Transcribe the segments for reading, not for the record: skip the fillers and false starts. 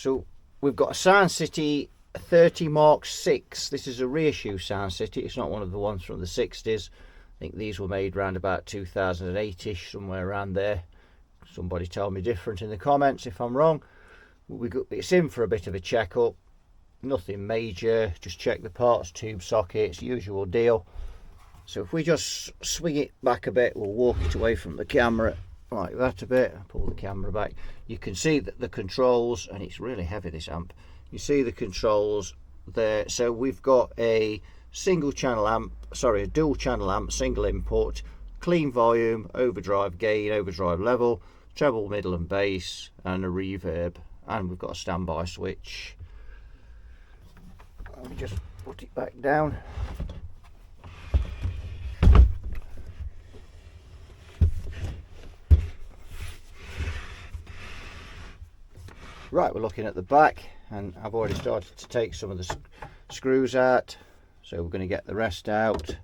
So we've got a Sound City 30 Mark 6. This is a reissue Sound City. It's not one of the ones from the 60s. I think these were made around about 2008ish, somewhere around there. Somebody tell me different in the comments if I'm wrong. It's in for a bit of a check-up. Nothing major, just check the parts, tube sockets, usual deal. So if we just swing it back a bit, we'll walk it away from the camera like that a bit, pull the camera back. You can see that the controls, and it's really heavy this amp, you see the controls there. So we've got a single channel amp, sorry, a dual channel amp, single input, clean volume, overdrive gain, overdrive level, treble, middle and bass, and a reverb, and we've got a standby switch. Let me just put it back down. Right, we're looking at the back, and I've already started to take some of the screws out, so we're going to get the rest out.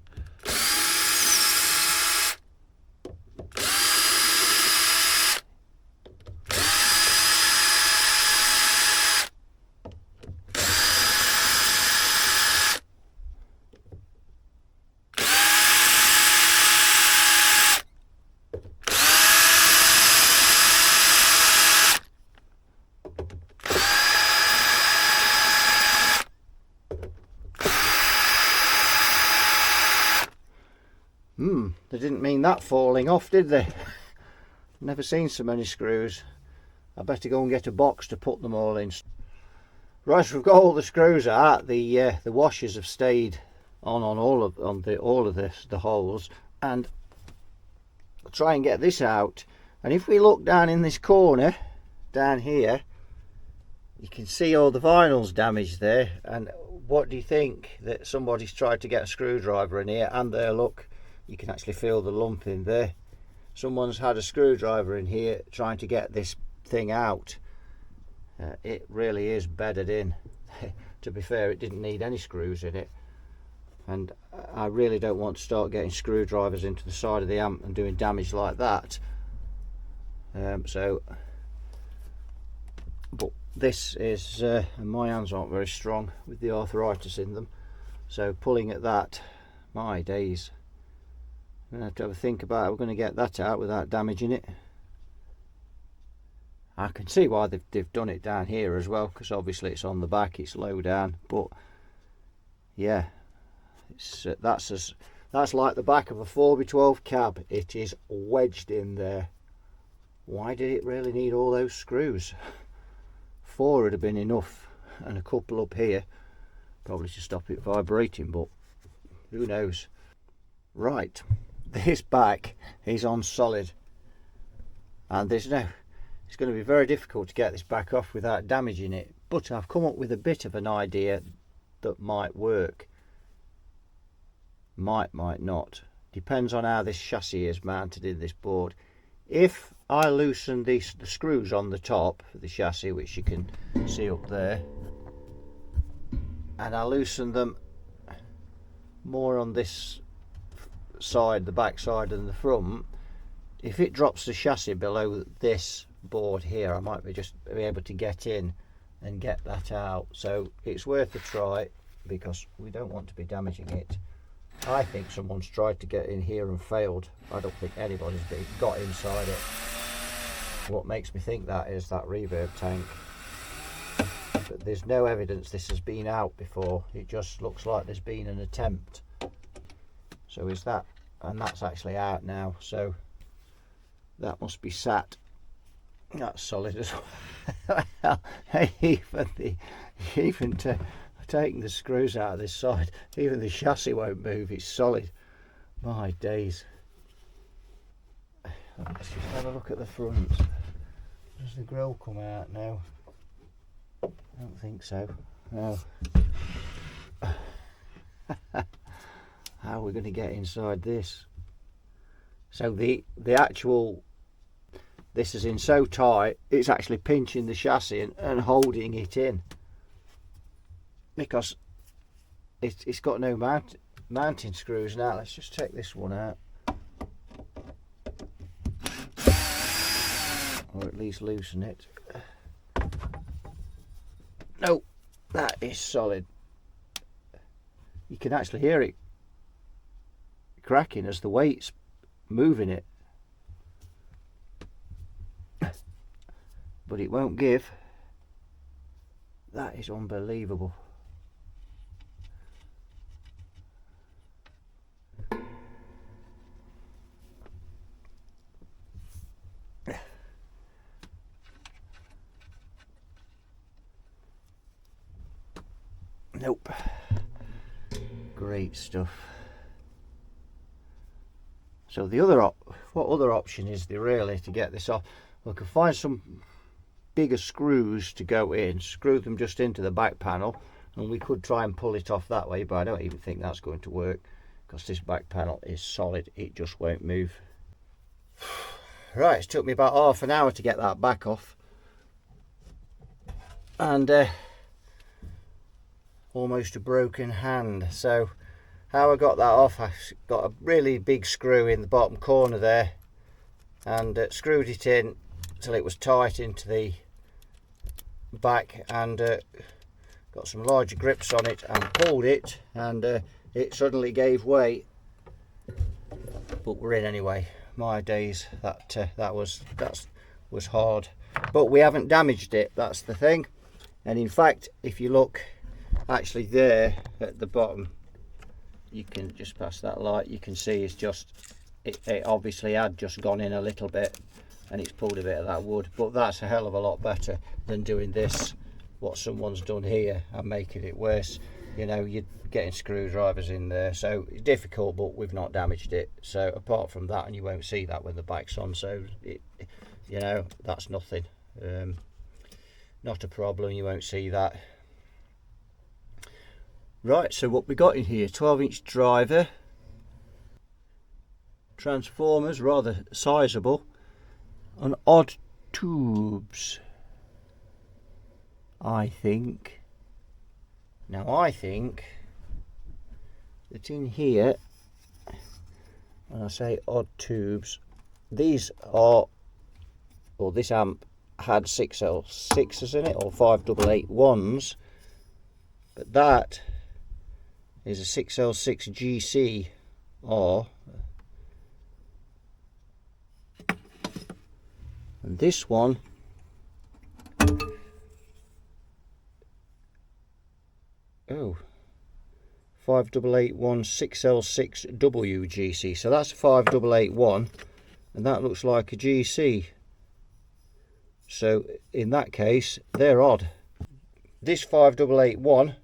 They didn't mean that falling off, did they? Never seen so many screws. I better go and get a box to put them all in. Right, so we've got all the screws out. The washers have stayed on all of the holes, and I'll try and get this out. And if we look down in this corner, down here, you can see all the vinyl's damaged there. And what do you think? That somebody's tried to get a screwdriver in here, and there, look. You can actually feel the lump in there. Someone's had a screwdriver in here trying to get this thing out. It really is bedded in. To be fair, it didn't need any screws in it, and I really don't want to start getting screwdrivers into the side of the amp and doing damage like that. But this is, and my hands aren't very strong with the arthritis in them, so pulling at that, my days. I'm going to have to have a think about how we're going to get that out without damaging it. I can see why they've done it down here as well, because obviously it's on the back, it's low down. But yeah, it's that's like the back of a 4x12 cab. It is wedged in there. Why did it really need all those screws? 4 would have been enough, and a couple up here, probably to stop it vibrating, but who knows. Right. This back is on solid, and it's going to be very difficult to get this back off without damaging it, but I've come up with a bit of an idea that might work. Might not, depends on how this chassis is mounted in this board. If I loosen the screws on the top of the chassis, which you can see up there, and I loosen them more on this side, the back side and the front, if it drops the chassis below this board here, I might be able to get in and get that out. So it's worth a try, because we don't want to be damaging it. I think someone's tried to get in here and failed. I don't think anybody's got inside it. What makes me think that is that reverb tank, but there's no evidence this has been out before. It just looks like there's been an attempt. So is that, and that's actually out now, so that must be sat. That's solid as well. Even taking the screws out of this side, even the chassis won't move. It's solid. My days. Let's just have a look at the front. Does the grill come out now? I don't think so. No. How are we going to get inside this? So the actual, this is in so tight, it's actually pinching the chassis and holding it in, because it's got no mounting screws now. Let's just take this one out, or at least loosen it. Oh, that is solid. You can actually hear it cracking as the weight's moving it. But it won't give. That is unbelievable. Nope. Great stuff. So the other what other option is there really to get this off? We can find some bigger screws to go in, screw them just into the back panel, and we could try and pull it off that way, but I don't even think that's going to work because this back panel is solid. It just won't move. Right, it took me about half an hour to get that back off, and almost a broken hand. So how I got that off, I got a really big screw in the bottom corner there and screwed it in till it was tight into the back, and got some larger grips on it and pulled it, and it suddenly gave way. But we're in anyway. My days, that was hard, but we haven't damaged it. That's the thing. And in fact, if you look actually there at the bottom, you can just pass that light, you can see it's just it obviously had just gone in a little bit and it's pulled a bit of that wood, but that's a hell of a lot better than doing this, what someone's done here, and making it worse. You know, you're getting screwdrivers in there, so it's difficult, but we've not damaged it. So apart from that, and you won't see that when the back's on, so you know, that's nothing. Not a problem, you won't see that. Right, so what we got in here, 12-inch driver, transformers, rather sizable, and odd tubes, I think. Now I think that in here, when I say odd tubes, these are, or this amp had 6L6s in it, or 5881s, but that is a 6L6 GC, or, and this one oh, 5881 6L6 WGC. So that's a 5881, and that looks like a GC. So in that case, they're odd. This 5881,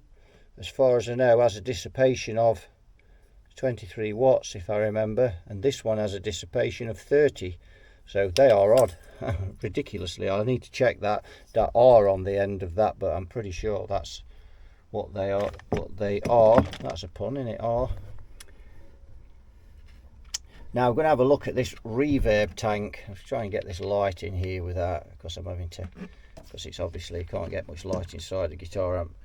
as far as I know, has a dissipation of 23 watts, if I remember, and this one has a dissipation of 30. So they are odd, ridiculously. I need to check that R on the end of that, but I'm pretty sure that's what they are. That's a pun, isn't it? R. Now I'm going to have a look at this reverb tank. I'll try and get this light in here with that, because I'm having to, because it's obviously can't get much light inside the guitar amp.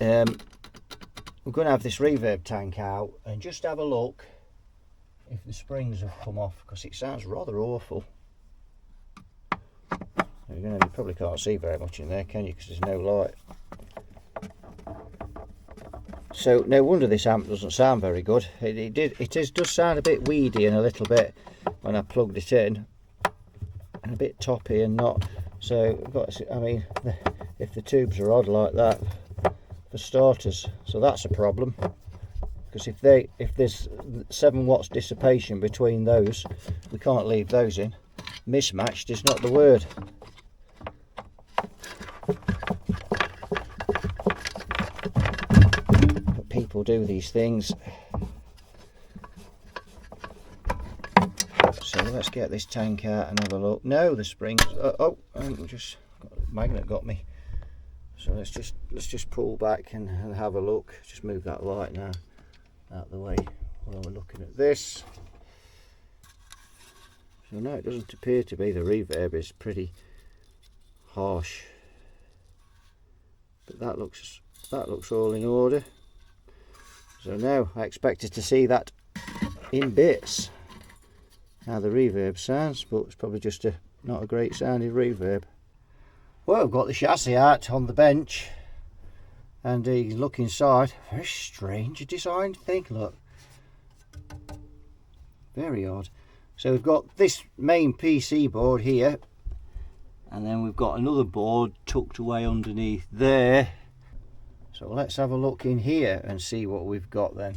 We're going to have this reverb tank out and just have a look if the springs have come off, because it sounds rather awful. You probably can't see very much in there, can you, because there's no light. So no wonder this amp doesn't sound very good. It does sound a bit weedy and a little bit when I plugged it in, and a bit toppy and not. So I mean, if the tubes are odd like that, for starters, so that's a problem. Because if there's 7 watts dissipation between those, we can't leave those in. Mismatched is not the word. But people do these things. So let's get this tank out and have a look. No, the springs. Just magnet got me. So let's just pull back and have a look. Just move that light now out the way while we're looking at this. So no, it doesn't appear to be. The reverb is pretty harsh, but that looks all in order. So now I expected to see that in bits, how the reverb sounds, but it's probably just not a great sounding reverb. Well, I've got the chassis out on the bench, and you can look inside. Very strange designed thing, look. Very odd. So we've got this main PC board here, and then we've got another board tucked away underneath there. So let's have a look in here and see what we've got then.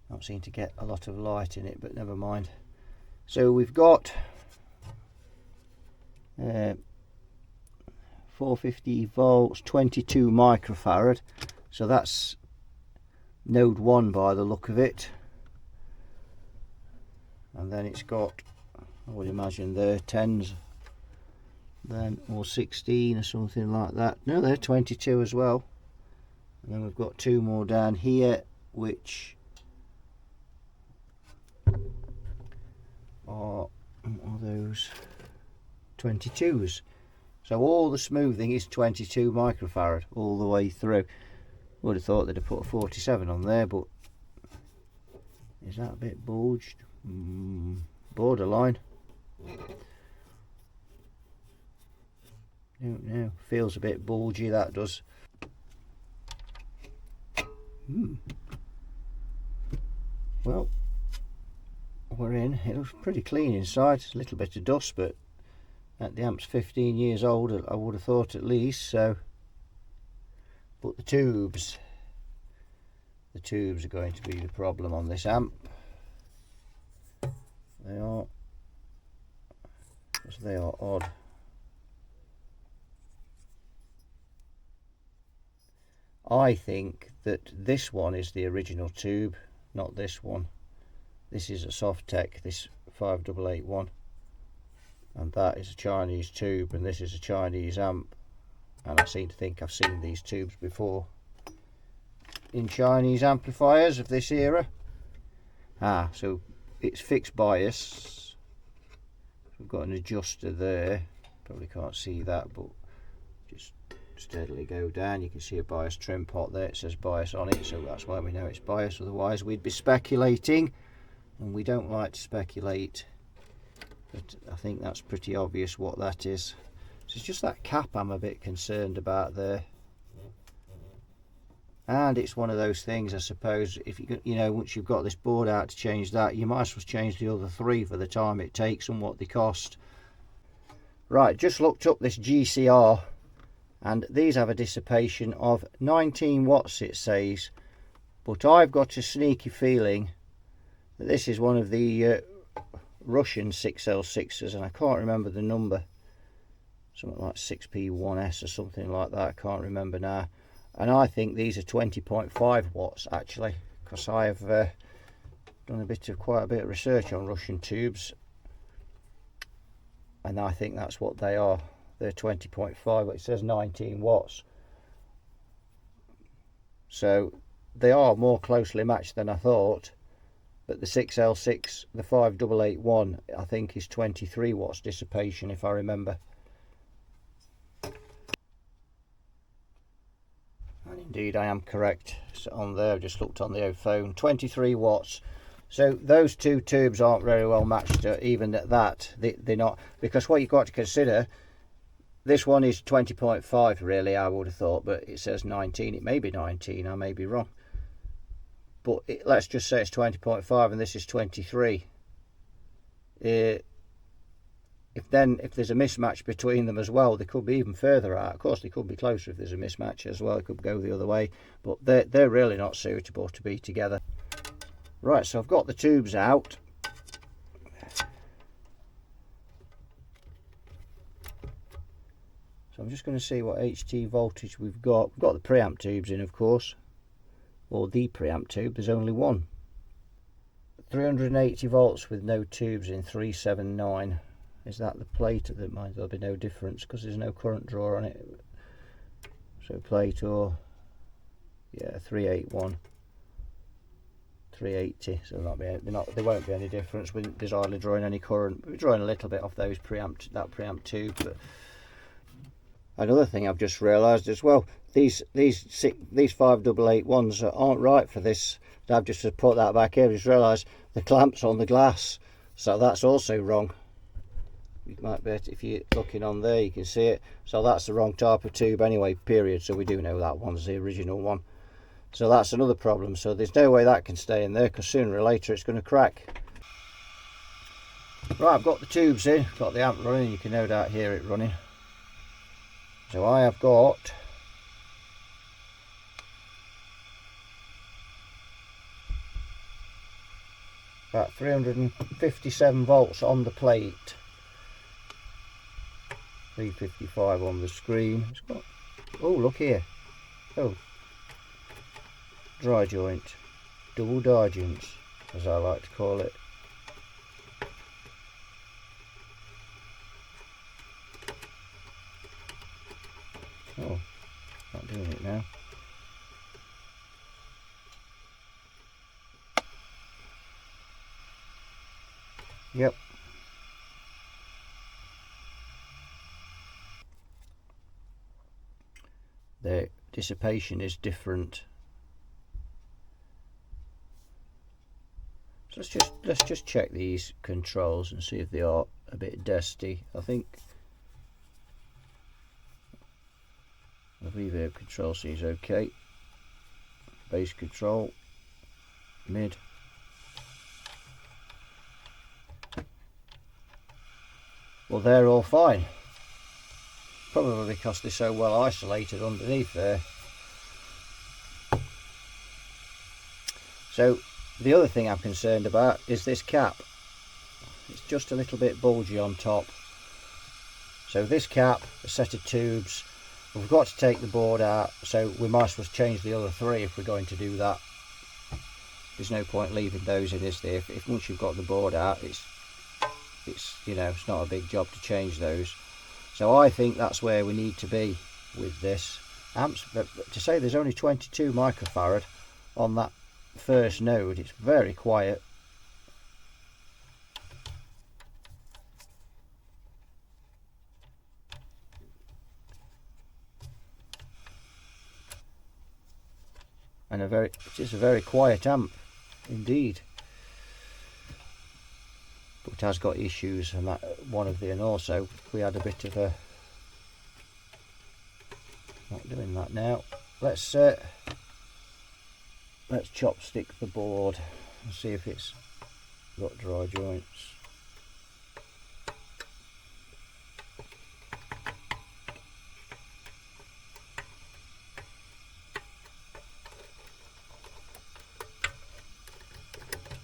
Don't seem to get a lot of light in it, but never mind. So we've got 450 volts, 22 microfarad. So that's node 1 by the look of it. And then it's got, I would imagine they're 10s then, or 16 or something like that. No, they're 22 as well. And then we've got 2 more down here, which are those 22s. So all the smoothing is 22 microfarad all the way through. Would have thought they'd have put a 47 on there, but is that a bit bulged? Borderline. Don't know. Feels a bit bulgy, that does. Well, we're in. It looks pretty clean inside. A little bit of dust, but the amp's 15 years old, I would have thought at least. So, but the tubes are going to be the problem on this amp. They are, because they are odd. I think that this one is the original tube, not this one. This is a Softec, this 5881, and that is a Chinese tube, and this is a Chinese amp. And I seem to think I've seen these tubes before in Chinese amplifiers of this era. So it's fixed bias. We've got an adjuster there. Probably can't see that, but just steadily go down. You can see a bias trim pot there. It says bias on it, so that's why we know it's bias. Otherwise we'd be speculating, and we don't like to speculate. But I think that's pretty obvious what that is. So it's just that cap I'm a bit concerned about there. And it's one of those things, I suppose, if you know, once you've got this board out to change that, you might as well change the other 3 for the time it takes and what they cost. Right, just looked up this GCR, and these have a dissipation of 19 watts, it says, but I've got a sneaky feeling that this is one of the Russian 6L6s, and I can't remember the number, something like 6P1S or something like that, I can't remember now. And I think these are 20.5 watts actually, because I have done quite a bit of research on Russian tubes, and I think that's what they are. They're 20.5, it says 19 watts. So they are more closely matched than I thought, but the 6L6, the 5881, I think is 23 watts dissipation if I remember. And indeed I am correct. So on there, I've just looked on the old phone, 23 watts. So those 2 tubes aren't very well matched, even at that. They're not, because what you've got to consider, this one is 20.5 really, I would have thought, but it says 19. It may be 19, I may be wrong. But let's just say it's 20.5 and this is 23. If there's a mismatch between them as well, they could be even further out. Of course, they could be closer if there's a mismatch as well. It could go the other way, but they're really not suitable to be together. Right, so I've got the tubes out. So I'm just going to see what HT voltage we've got. We've got the preamp tubes in, of course, or the preamp tube. There's only one. 380 volts with no tubes in, 379. Is that the plate? There'll be no difference because there's no current draw on it. So plate, or yeah, 381, 380. So there won't be any difference. There's hardly drawing any current. We're drawing a little bit off that preamp tube. But another thing I've just realised as well, these 5881s aren't right for this. I've just put that back here. I just realised the clamps on the glass, so that's also wrong. You might bet if you're looking on there you can see it. So that's the wrong type of tube anyway, period. So we do know that one's the original one. So that's another problem. So there's no way that can stay in there, because sooner or later it's going to crack. Right, I've got the tubes in, got the amp running. You can no doubt hear it running. So I have got about 357 volts on the plate, 355 on the screen. It's got, oh look here, oh, dry joint, double divergence as I like to call it. Oh, not doing it now. Yep. The dissipation is different. So let's just check these controls and see if they are a bit dusty. I think the reverb control seems okay. Bass control, mid. Well, they're all fine. Probably because they're so well isolated underneath there. So the other thing I'm concerned about is this cap. It's just a little bit bulgy on top. So this cap, a set of tubes, we've got to take the board out, so we might as well change the other three if we're going to do that. There's no point leaving those in, is there? If once you've got the board out, it's you know, it's not a big job to change those. So I think that's where we need to be with this amps. But to say there's only 22 microfarad on that first node, it's very quiet. And it is a very quiet amp indeed. But it has got issues, and that one of the, and also we had a bit of a, not doing that now. Let's chopstick the board and see if it's got dry joints.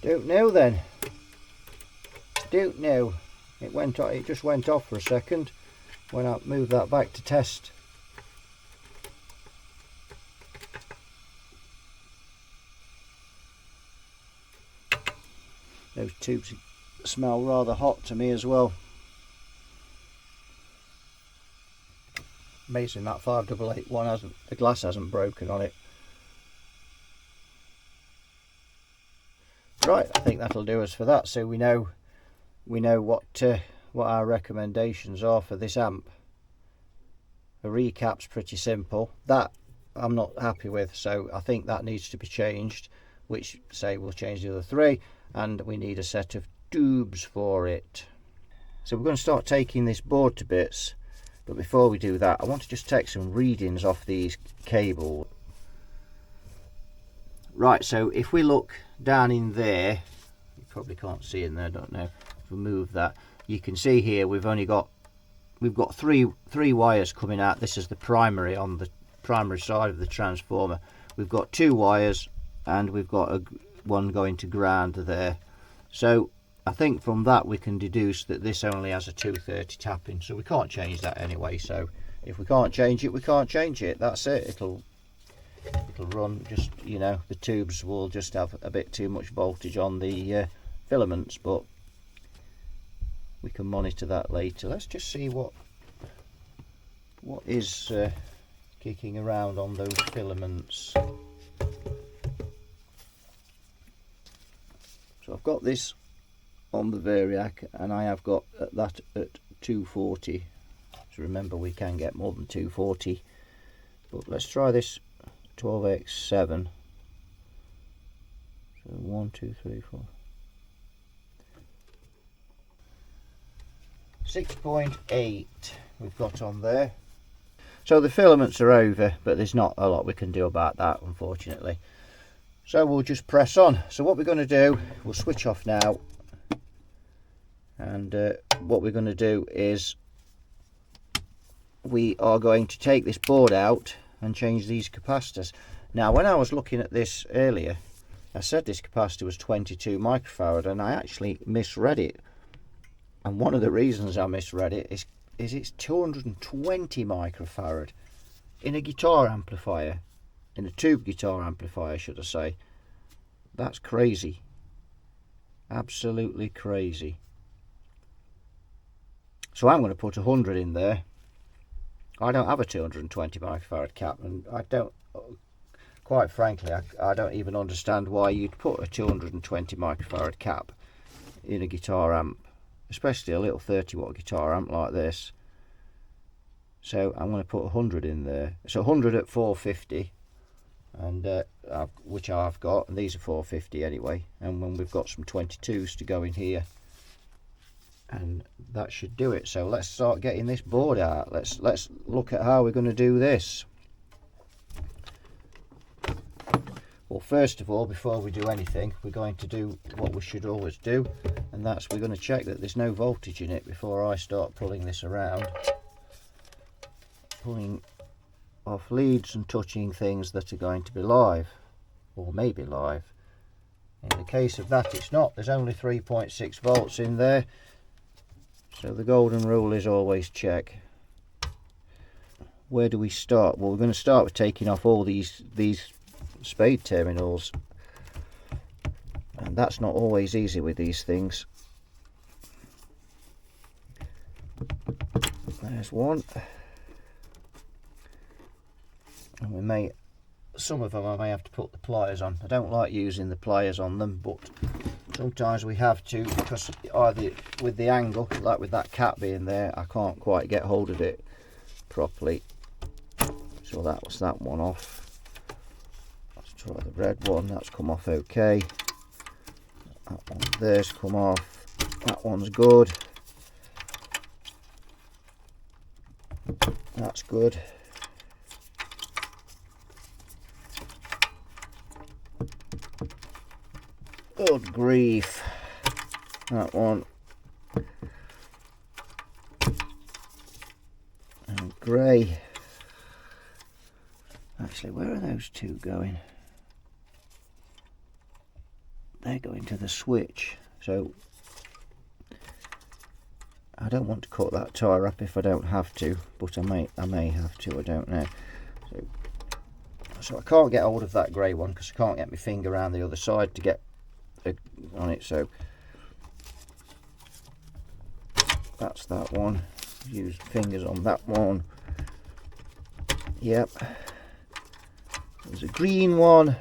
Don't know then. Don't know. It went off. It just went off for a second when I moved that back to test. Those tubes smell rather hot to me as well. Amazing that 5881 one hasn't, the glass hasn't broken on it. Right, I think that'll do us for that. So we know what our recommendations are for this amp. A recap's pretty simple. That I'm not happy with, so I think that needs to be changed, which say we'll change the other three, and we need a set of tubes for it. So we're going to start taking this board to bits, but before we do that I want to just take some readings off these cables. Right, so if we look down in there, you probably can't see in there, I don't know, if we move that, you can see here we've got three wires coming out. This is the primary, on the primary side of the transformer. We've got two wires and we've got one going to ground there. So I think from that we can deduce that this only has a 230 tapping, so we can't change that anyway. So if we can't change it, we can't change it. That's it. It'll run, just, you know, the tubes will just have a bit too much voltage on the filaments, but we can monitor that later. Let's just see what is kicking around on those filaments. So I've got this on the variac, and I have got that at 240. So remember, we can get more than 240, but let's try this 12x7. So 1 2 3 4. 6.8 we've got on there. So the filaments are over, but there's not a lot we can do about that, unfortunately. So we'll just press on. So what we're going to do, we'll switch off now, and what we're going to do is we are going to take this board out and change these capacitors. Now when I was looking at this earlier, I said this capacitor was 22 microfarad, and I actually misread it. And one of the reasons I misread it is it's 220 microfarad in a guitar amplifier, in a tube guitar amplifier should I say. That's crazy, absolutely crazy. So I'm going to put 100 in there. I don't have a 220 microfarad cap, and I don't, quite frankly, I don't even understand why you'd put a 220 microfarad cap in a guitar amp, especially a little 30 watt guitar amp like this. So I'm going to put 100 in there. So 100 at 450, and which I've got, and these are 450 anyway. And when we've got some 22s to go in here, and that should do it. So let's start getting this board out. Let's look at how we're going to do this. Well, first of all, before we do anything, we're going to do what we should always do, and that's we're going to check that there's no voltage in it before I start pulling this around, pulling off leads and touching things that are going to be live, or maybe live. In the case of that, it's not. There's only 3.6 volts in there. So the golden rule is always check. Where do we start? Well, we're going to start with taking off all these spade terminals, and that's not always easy with these things. There's one, and we may, some of them I may have to put the pliers on. I don't like using the pliers on them, but sometimes we have to, because either with the angle, like with that cap being there, I can't quite get hold of it properly. So that was that one off. Let's try the red one. That's come off okay. That one there's come off. That one's good. That's good. Good grief. That one. And grey. Actually, where are those two going? They're going to the switch. So I don't want to cut that tyre up if I don't have to, but I may have to, I don't know. So I can't get hold of that grey one because I can't get my finger around the other side to get on it. So that's that one. Use fingers on that one. Yep. There's a green one.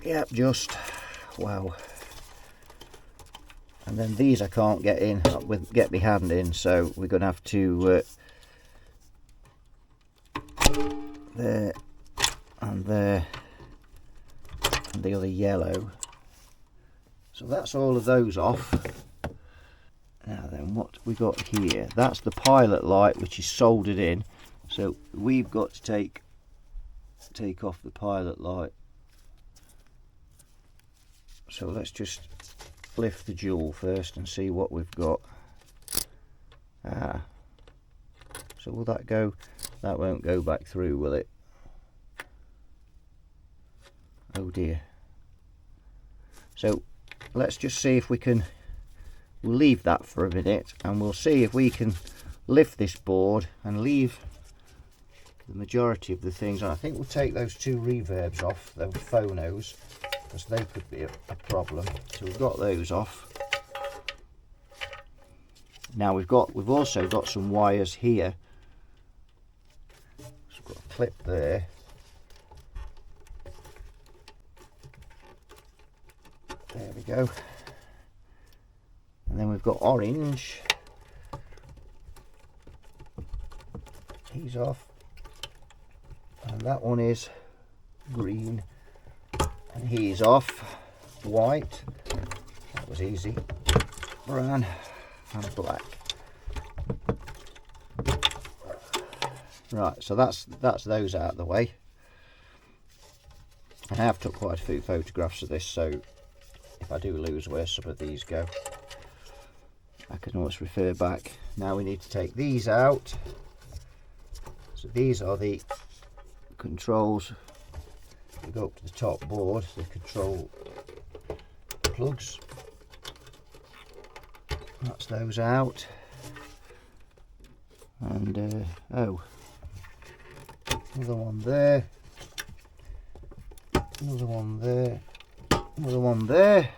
Yep, just wow. And then these I can't get in get my hand in, so we're gonna have to there and there, and the other yellow. So that's all of those off. Now then, what we got here, that's the pilot light which is soldered in, so we've got to take off the pilot light. So let's just lift the jewel first and see what we've got. So will that go? That won't go back through, will it? Oh dear. So let's just see if we can, we'll leave that for a minute, and we'll see if we can lift this board and leave the majority of the things on. I think we'll take those two reverbs off, those phonos, because they could be a problem. So we've got those off. Now we've also got some wires here. So we've got a clip there. There we go. And then we've got orange. He's off. And that one is green. And he's off. White. That was easy. Brown and black. Right, so that's those out of the way. I have took quite a few photographs of this, so if I do lose where some of these go, I can always refer back. Now we need to take these out. So these are the controls. We go up to the top board, the control plugs. That's those out. And oh, another one there, another one there, another one there.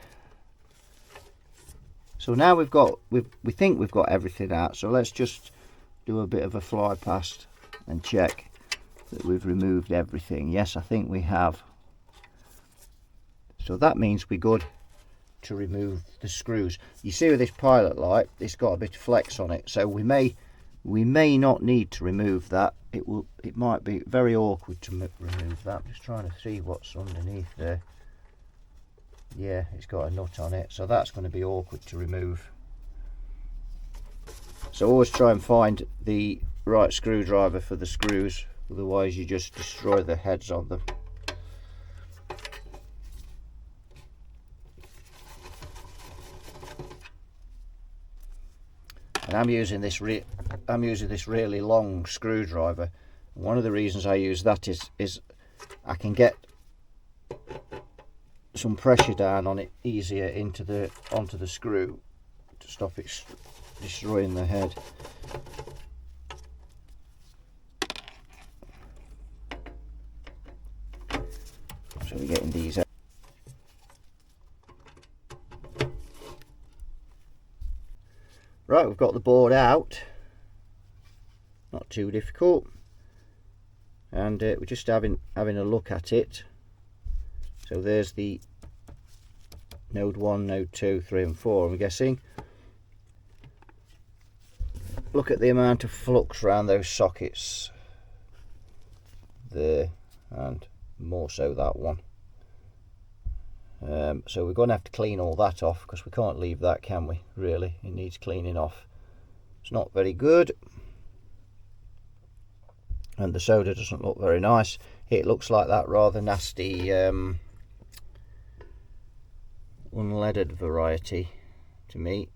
So now we think we've got everything out, so let's just do a bit of a fly past and check that we've removed everything. Yes, I think we have. So that means we're good to remove the screws. You see with this pilot light, it's got a bit of flex on it, so we may not need to remove that. It might be very awkward to remove that. I'm just trying to see what's underneath there. Yeah, it's got a nut on it, so that's going to be awkward to remove. So always try and find the right screwdriver for the screws, otherwise you just destroy the heads on them. And I'm using this really long screwdriver. One of the reasons I use that is I can get some pressure down on it easier onto the screw to stop it destroying the head. So we're getting these out. Right, we've got the board out, not too difficult, and we're just having a look at it. So there's the node 1, node 2, 3 and 4, I'm guessing. Look at the amount of flux around those sockets there, and more so that one. So we're going to have to clean all that off, because we can't leave that, can we? Really, it needs cleaning off. It's not very good, and the solder doesn't look very nice. It looks like that rather nasty unleaded variety to me,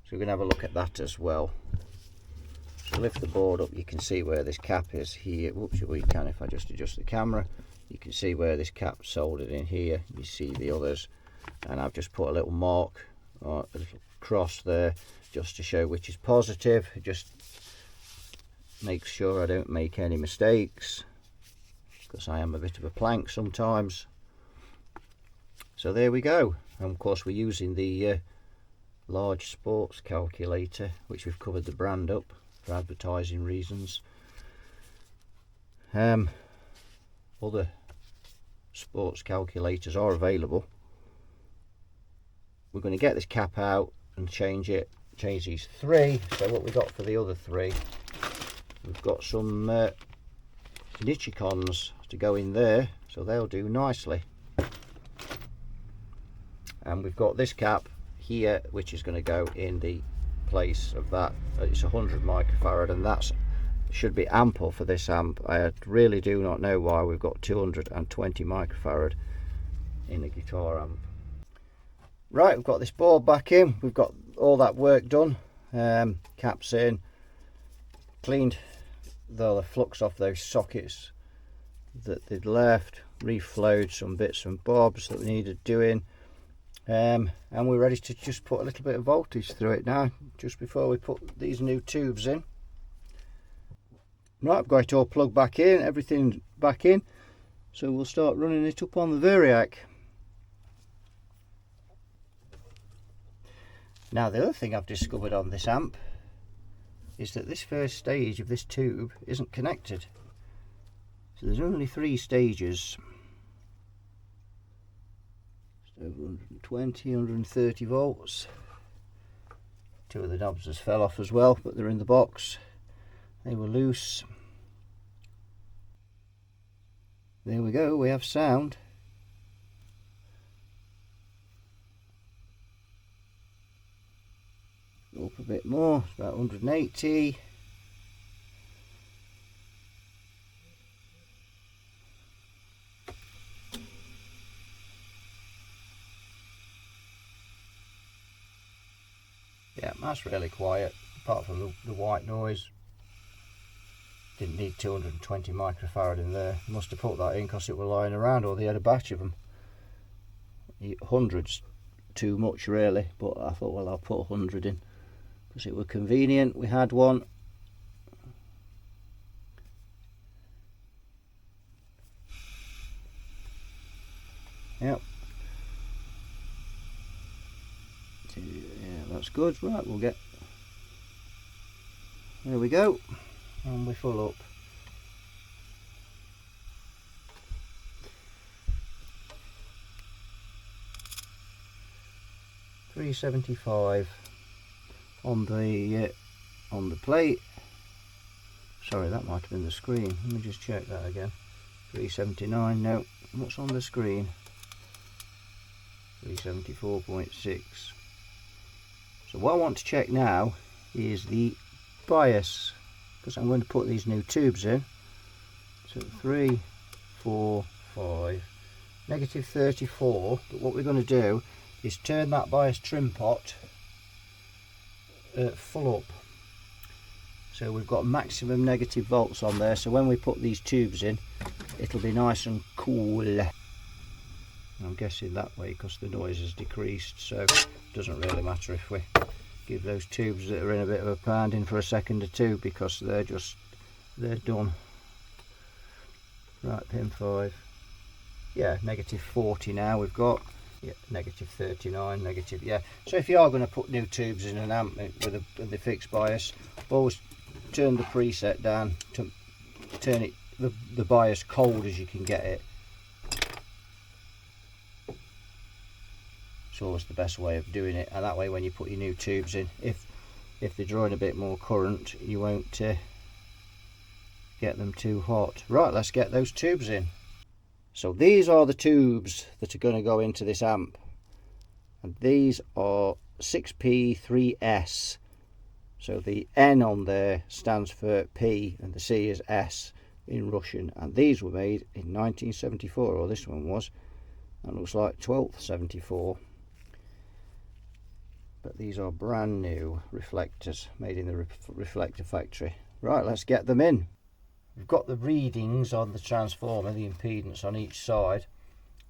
so we're going to have a look at that as well. So lift the board up, you can see where this cap is here. Whoops, you can if I just adjust the camera. You can see where this cap's soldered in here. You see the others, and I've just put a little mark, or a little cross there, just to show which is positive. It just makes sure I don't make any mistakes, because I am a bit of a plank sometimes. So there we go. And of course we're using the large sports calculator, which we've covered the brand up for advertising reasons. Other sports calculators are available. We're going to get this cap out and change these three. So what we got for the other three, we've got some Nichicons to go in there, so they'll do nicely. And we've got this cap here, which is going to go in the place of that. It's 100 microfarad, and that's should be ample for this amp. I really do not know why we've got 220 microfarad in a guitar amp. Right, we've got this board back in, we've got all that work done, caps in, cleaned the flux off those sockets that they'd left, reflowed some bits and bobs that we needed doing, and we're ready to just put a little bit of voltage through it now, just before we put these new tubes in. Right, I've got it all plugged back in, everything back in, so we'll start running it up on the Variac. Now the other thing I've discovered on this amp is that this first stage of this tube isn't connected. So there's only 3 stages. Just over 120, 130 volts. 2 of the knobs just fell off as well, but they're in the box. They were loose. There we go, we have sound. up a bit more, it's about 180. Yeah, that's really quiet, apart from the white noise. Didn't need 220 microfarad in there. Must have put that in because it were lying around, or they had a batch of them. Hundreds too much really, but I thought, well, I'll put 100 in because it were convenient. We had one. Yep. Yeah, that's good. Right, we'll get, there we go, and we full up. $375 on the plate. Sorry, that might have been the screen. Let me just check that again. 379. No, what's on the screen? 374.6. So what I want to check now is the bias, because I'm going to put these new tubes in. So 3, 4, 5, negative 34. But what we're going to do is turn that bias trim pot full up. So we've got maximum negative volts on there, so when we put these tubes in, it'll be nice and cool. I'm guessing that way because the noise has decreased, so it doesn't really matter if we give those tubes that are in a bit of a pounding for a second or two, because they're done. Right, pin 5. Yeah, negative 40 now we've got. Yeah, negative 39, negative, yeah. So if you are going to put new tubes in an amp with the fixed bias, always turn the preset down to turn it the bias cold as you can get it. It's always the best way of doing it, and that way when you put your new tubes in, if they're drawing a bit more current, you won't get them too hot. Right, let's get those tubes in. So these are the tubes that are going to go into this amp, and these are 6P3S. So the N on there stands for P and the C is S in Russian, and these were made in 1974, or this one was, and looks like 1274. But these are brand new reflectors made in the reflector factory. Right, let's get them in. We've got the readings on the transformer, the impedance on each side,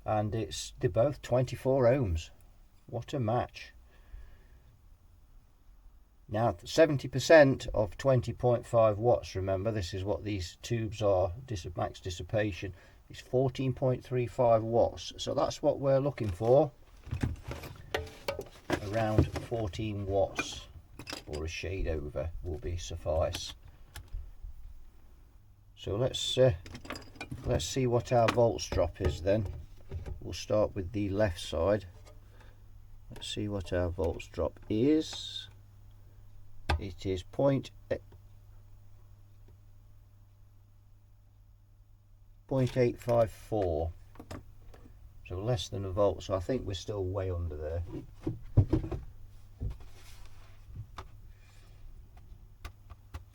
and they're both 24 ohms. What a match. Now 70% of 20.5 watts, remember this is what these tubes are, max dissipation, is 14.35 watts. So that's what we're looking for, around 14 watts or a shade over will be suffice. So let's see what our volts drop is then. We'll start with the left side. Let's see what our volts drop is. It is 0.854, so less than a volt, so I think we're still way under there.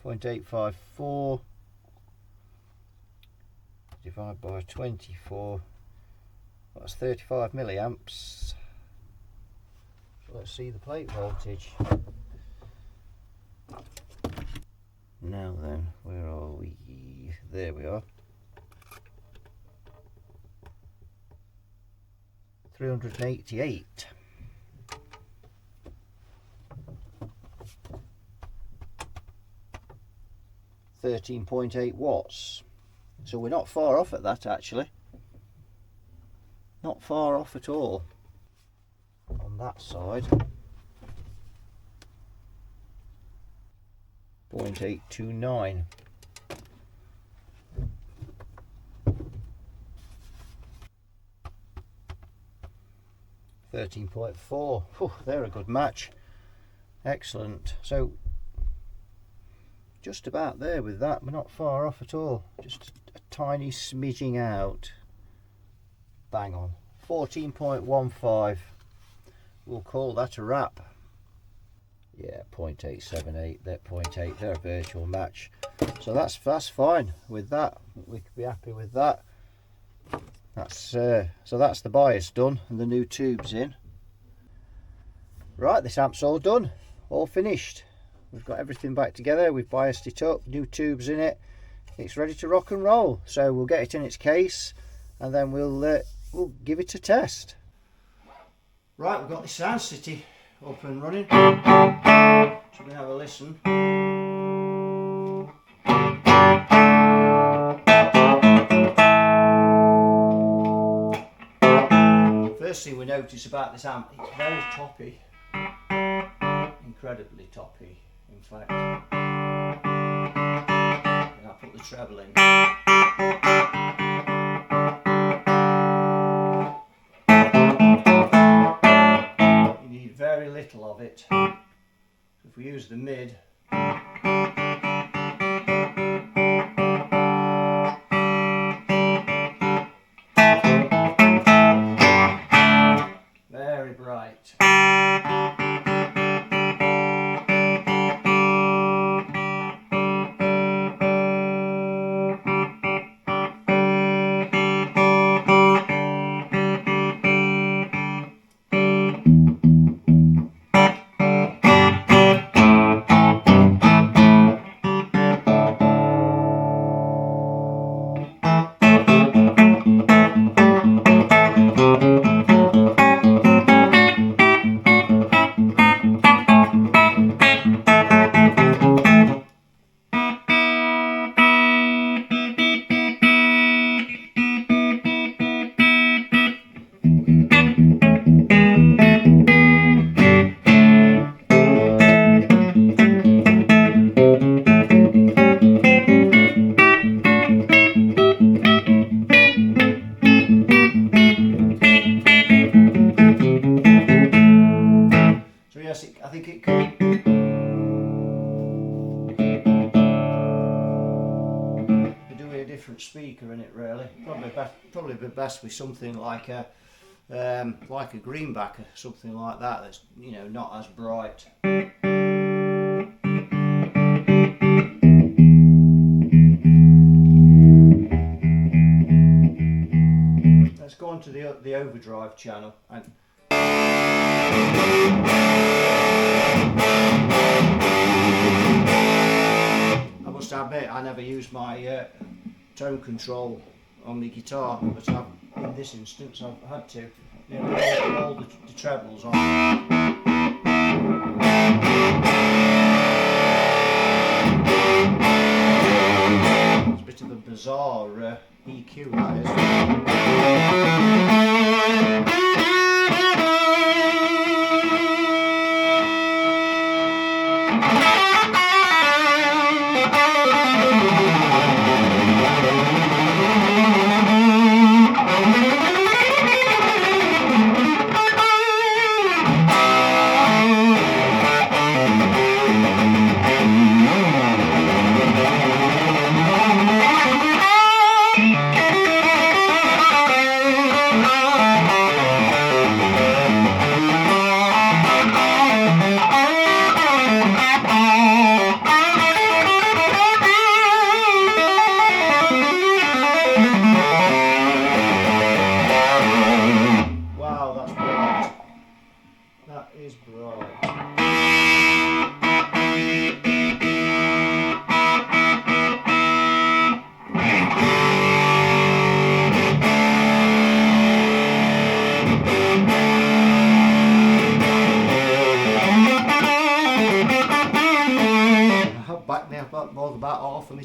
.854 divided by 24, that's 35 milliamps. So let's see the plate voltage. Now then, where are we? There we are. 388. .8 watts. So we're not far off at that actually. Not far off at all. On that side. 0.829. .4. They're a good match. Excellent. So just about there with that. We're not far off at all. Just a tiny smidging out. Bang on. 14.15. We'll call that a wrap. Yeah, 0.878, that 0.8, they're a virtual match. So that's fine with that. We could be happy with that. That's so that's the bias done and the new tubes in. Right, this amp's all done, all finished. We've got everything back together, we've biased it up, new tubes in it. It's ready to rock and roll. So we'll get it in its case and then we'll give it a test. Right, we've got the Sound City up and running. So we have a listen. First thing we notice about this amp, it's very toppy, incredibly toppy, in fact. And I'll put the treble in. You need very little of it. If we use the mid, very bright. I think it could do with a different speaker in it, really. Probably be best with something like a greenback or something like that. That's, you know, not as bright. Let's go on to the overdrive channel and. I must admit, I never use my tone control on the guitar, but in this instance I've had to. You know, all the trebles on. It's a bit of a bizarre EQ, that is. More about half of my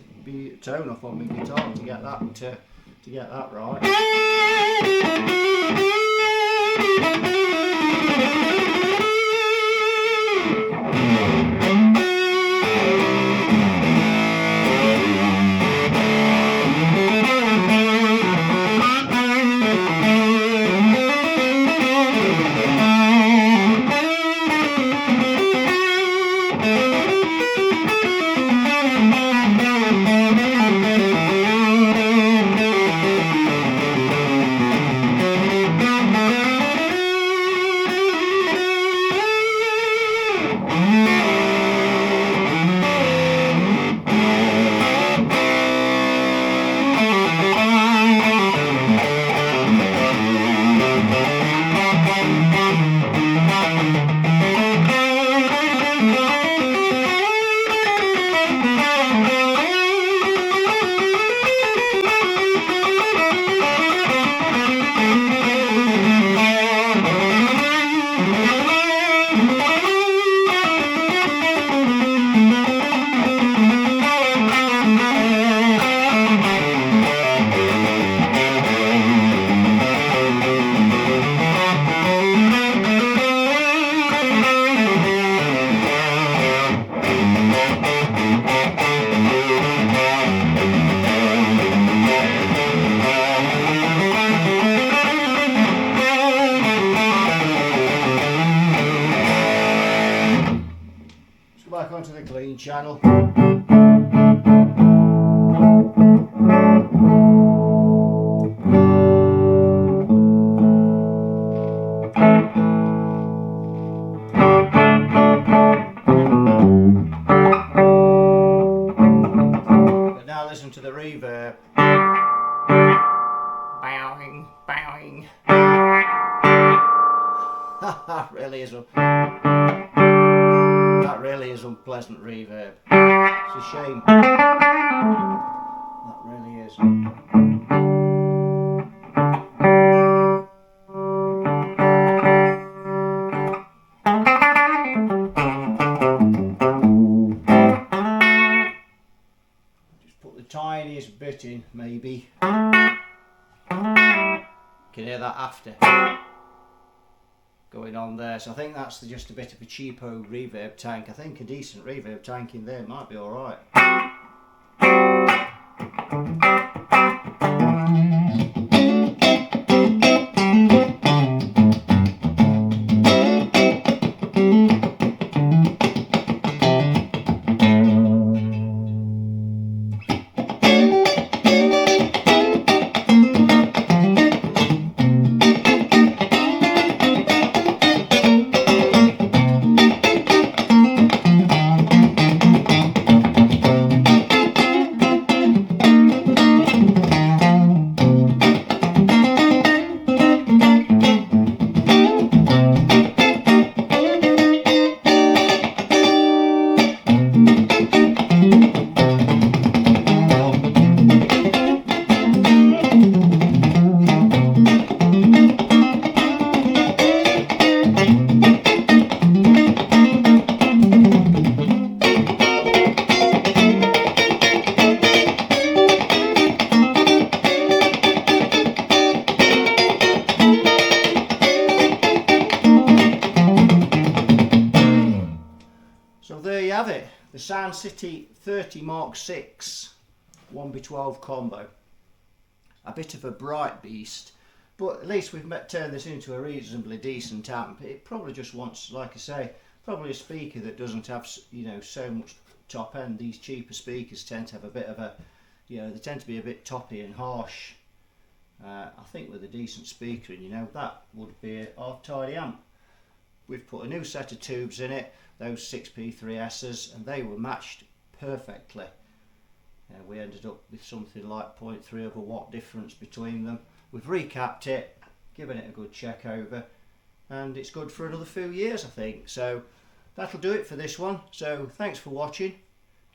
tone off on my guitar to get that right. back onto the clean channel. But now listen to the reverb. Bowing, bowing. That really is unpleasant reverb. It's a shame. That really is. Just put the tiniest bit in, maybe. Can hear that after going on there, so I think that's just a bit of a cheapo reverb tank. I think a decent reverb tank in there might be alright. So there you have it, the Sound City 30 Mark 6 1x12 combo. A bit of a bright beast, but at least we've turned this into a reasonably decent amp. It probably just wants, like I say, probably a speaker that doesn't have, you know, so much top end. These cheaper speakers tend to have a bit of a, you know, they tend to be a bit toppy and harsh. I think with a decent speaker, you know, that would be a half-tidy amp. We've put a new set of tubes in it, those 6P3S's, and they were matched perfectly. We ended up with something like 0.3 of a watt difference between them. We've recapped it, given it a good check over, and it's good for another few years, I think. So that'll do it for this one. So thanks for watching.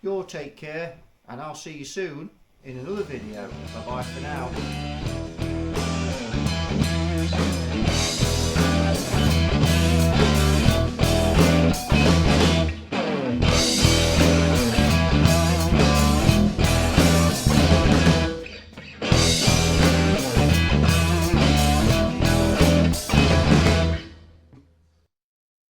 You all take care, and I'll see you soon in another video. Bye bye for now.